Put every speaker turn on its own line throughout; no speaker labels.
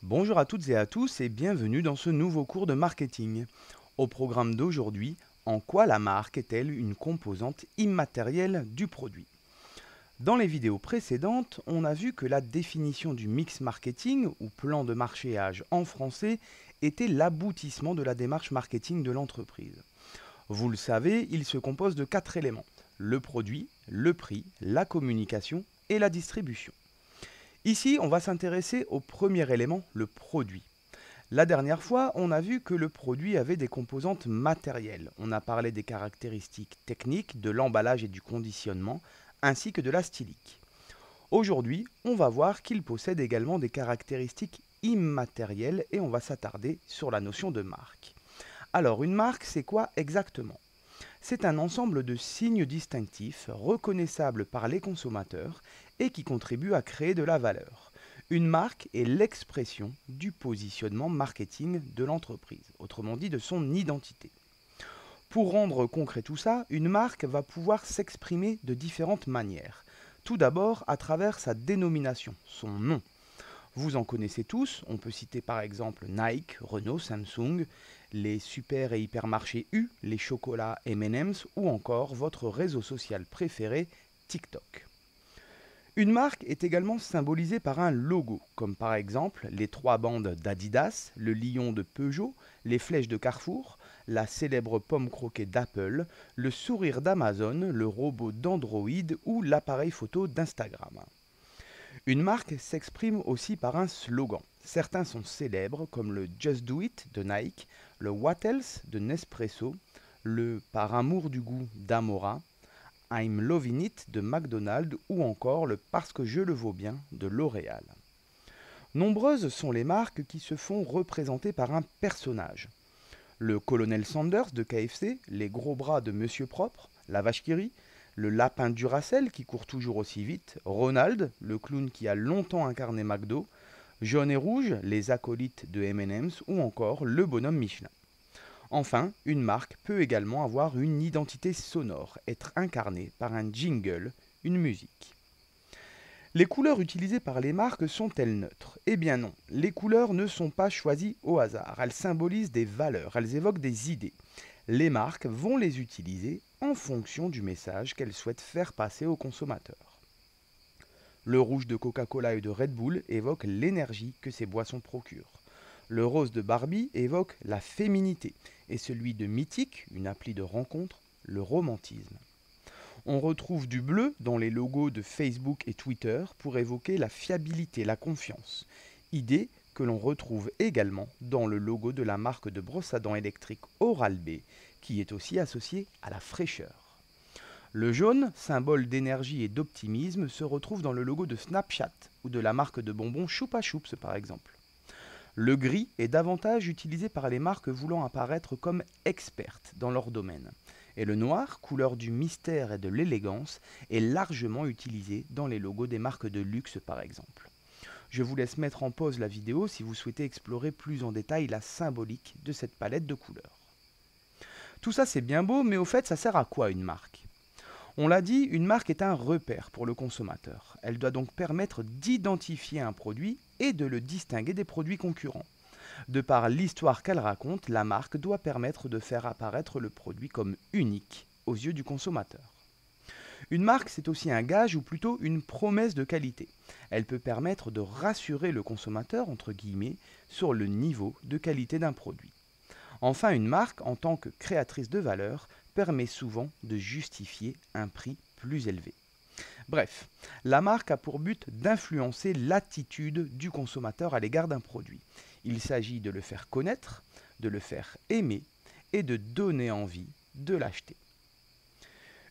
Bonjour à toutes et à tous et bienvenue dans ce nouveau cours de marketing. Au programme d'aujourd'hui, en quoi la marque est-elle une composante immatérielle du produit? Dans les vidéos précédentes, on a vu que la définition du mix marketing ou plan de marchéage en français était l'aboutissement de la démarche marketing de l'entreprise. Vous le savez, il se compose de 4 éléments: le produit, le prix, la communication et la distribution. Ici, on va s'intéresser au premier élément, le produit. La dernière fois, on a vu que le produit avait des composantes matérielles. On a parlé des caractéristiques techniques, de l'emballage et du conditionnement, ainsi que de la stylique. Aujourd'hui, on va voir qu'il possède également des caractéristiques immatérielles et on va s'attarder sur la notion de marque. Alors, une marque, c'est quoi exactement? C'est un ensemble de signes distinctifs reconnaissables par les consommateurs et qui contribuent à créer de la valeur. Une marque est l'expression du positionnement marketing de l'entreprise, autrement dit de son identité. Pour rendre concret tout ça, une marque va pouvoir s'exprimer de différentes manières. Tout d'abord à travers sa dénomination, son nom. Vous en connaissez tous, on peut citer par exemple Nike, Renault, Samsung, les super et hypermarchés U, les chocolats M&M's ou encore votre réseau social préféré, TikTok. Une marque est également symbolisée par un logo, comme par exemple les 3 bandes d'Adidas, le lion de Peugeot, les flèches de Carrefour, la célèbre pomme croquée d'Apple, le sourire d'Amazon, le robot d'Android ou l'appareil photo d'Instagram. Une marque s'exprime aussi par un slogan. Certains sont célèbres comme le Just Do It de Nike, le What Else de Nespresso, le Par amour du goût d'Amora, I'm Loving It de McDonald's ou encore le Parce que je le vaux bien de L'Oréal. Nombreuses sont les marques qui se font représenter par un personnage. Le colonel Sanders de KFC, les gros bras de Monsieur Propre, la vache qui rit, le lapin Duracell qui court toujours aussi vite, Ronald, le clown qui a longtemps incarné McDo, Jaune et Rouge, les acolytes de M&M's ou encore le bonhomme Michelin. Enfin, une marque peut également avoir une identité sonore, être incarnée par un jingle, une musique. Les couleurs utilisées par les marques sont-elles neutres? Eh bien non, les couleurs ne sont pas choisies au hasard, elles symbolisent des valeurs, elles évoquent des idées. Les marques vont les utiliser en fonction du message qu'elles souhaitent faire passer aux consommateurs. Le rouge de Coca-Cola et de Red Bull évoque l'énergie que ces boissons procurent. Le rose de Barbie évoque la féminité et celui de Mythique, une appli de rencontre, le romantisme. On retrouve du bleu dans les logos de Facebook et Twitter pour évoquer la fiabilité, la confiance. Idée que l'on retrouve également dans le logo de la marque de brosse à dents électrique Oral-B, qui est aussi associé à la fraîcheur. Le jaune, symbole d'énergie et d'optimisme, se retrouve dans le logo de Snapchat ou de la marque de bonbons Choupa Choups par exemple. Le gris est davantage utilisé par les marques voulant apparaître comme expertes dans leur domaine. Et le noir, couleur du mystère et de l'élégance, est largement utilisé dans les logos des marques de luxe par exemple. Je vous laisse mettre en pause la vidéo si vous souhaitez explorer plus en détail la symbolique de cette palette de couleurs. Tout ça c'est bien beau, mais au fait ça sert à quoi une marque? On l'a dit, une marque est un repère pour le consommateur. Elle doit donc permettre d'identifier un produit et de le distinguer des produits concurrents. De par l'histoire qu'elle raconte, la marque doit permettre de faire apparaître le produit comme unique aux yeux du consommateur. Une marque, c'est aussi un gage ou plutôt une promesse de qualité. Elle peut permettre de rassurer le consommateur, entre guillemets, sur le niveau de qualité d'un produit. Enfin, une marque, en tant que créatrice de valeur, permet souvent de justifier un prix plus élevé. Bref, la marque a pour but d'influencer l'attitude du consommateur à l'égard d'un produit. Il s'agit de le faire connaître, de le faire aimer et de donner envie de l'acheter.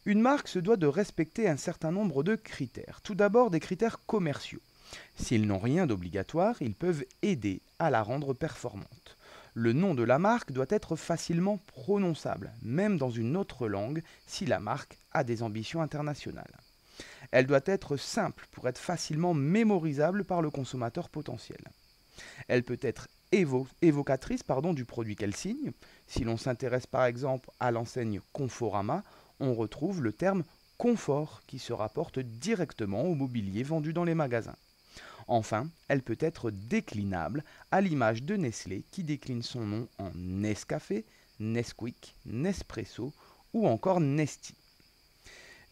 Une marque se doit de respecter un certain nombre de critères. Tout d'abord, des critères commerciaux. S'ils n'ont rien d'obligatoire, ils peuvent aider à la rendre performante. Le nom de la marque doit être facilement prononçable, même dans une autre langue, si la marque a des ambitions internationales. Elle doit être simple pour être facilement mémorisable par le consommateur potentiel. Elle peut être évocatrice du produit qu'elle signe. Si l'on s'intéresse par exemple à l'enseigne Conforama, on retrouve le terme confort qui se rapporte directement au mobilier vendu dans les magasins. Enfin, elle peut être déclinable, à l'image de Nestlé qui décline son nom en Nescafé, Nesquik, Nespresso ou encore Nesti.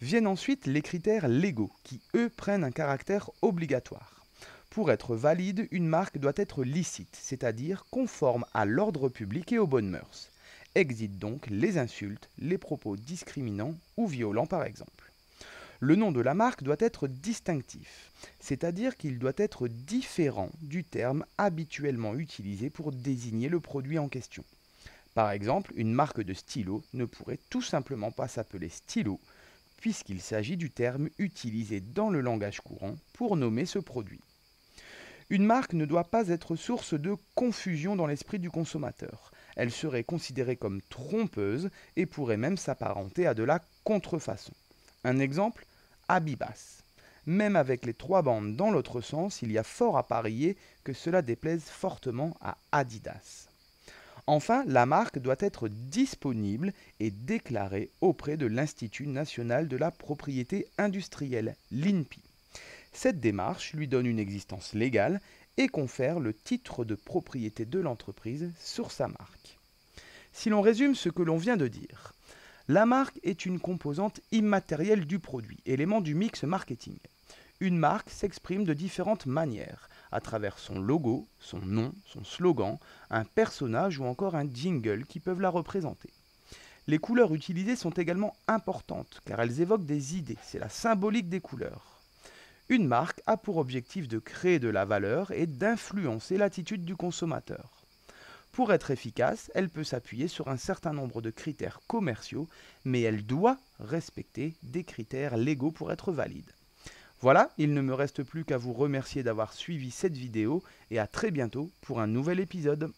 Viennent ensuite les critères légaux qui, eux, prennent un caractère obligatoire. Pour être valide, une marque doit être licite, c'est-à-dire conforme à l'ordre public et aux bonnes mœurs. Exit donc les insultes, les propos discriminants ou violents par exemple. Le nom de la marque doit être distinctif, c'est-à-dire qu'il doit être différent du terme habituellement utilisé pour désigner le produit en question. Par exemple, une marque de stylo ne pourrait tout simplement pas s'appeler stylo, puisqu'il s'agit du terme utilisé dans le langage courant pour nommer ce produit. Une marque ne doit pas être source de confusion dans l'esprit du consommateur. Elle serait considérée comme trompeuse et pourrait même s'apparenter à de la contrefaçon. Un exemple, Abibas. Même avec les 3 bandes dans l'autre sens, il y a fort à parier que cela déplaise fortement à Adidas. Enfin, la marque doit être disponible et déclarée auprès de l'Institut national de la propriété industrielle, l'INPI. Cette démarche lui donne une existence légale et confère le titre de propriété de l'entreprise sur sa marque. Si l'on résume ce que l'on vient de dire, la marque est une composante immatérielle du produit, élément du mix marketing. Une marque s'exprime de différentes manières, à travers son logo, son nom, son slogan, un personnage ou encore un jingle qui peuvent la représenter. Les couleurs utilisées sont également importantes car elles évoquent des idées, c'est la symbolique des couleurs. Une marque a pour objectif de créer de la valeur et d'influencer l'attitude du consommateur. Pour être efficace, elle peut s'appuyer sur un certain nombre de critères commerciaux, mais elle doit respecter des critères légaux pour être valide. Voilà, il ne me reste plus qu'à vous remercier d'avoir suivi cette vidéo et à très bientôt pour un nouvel épisode.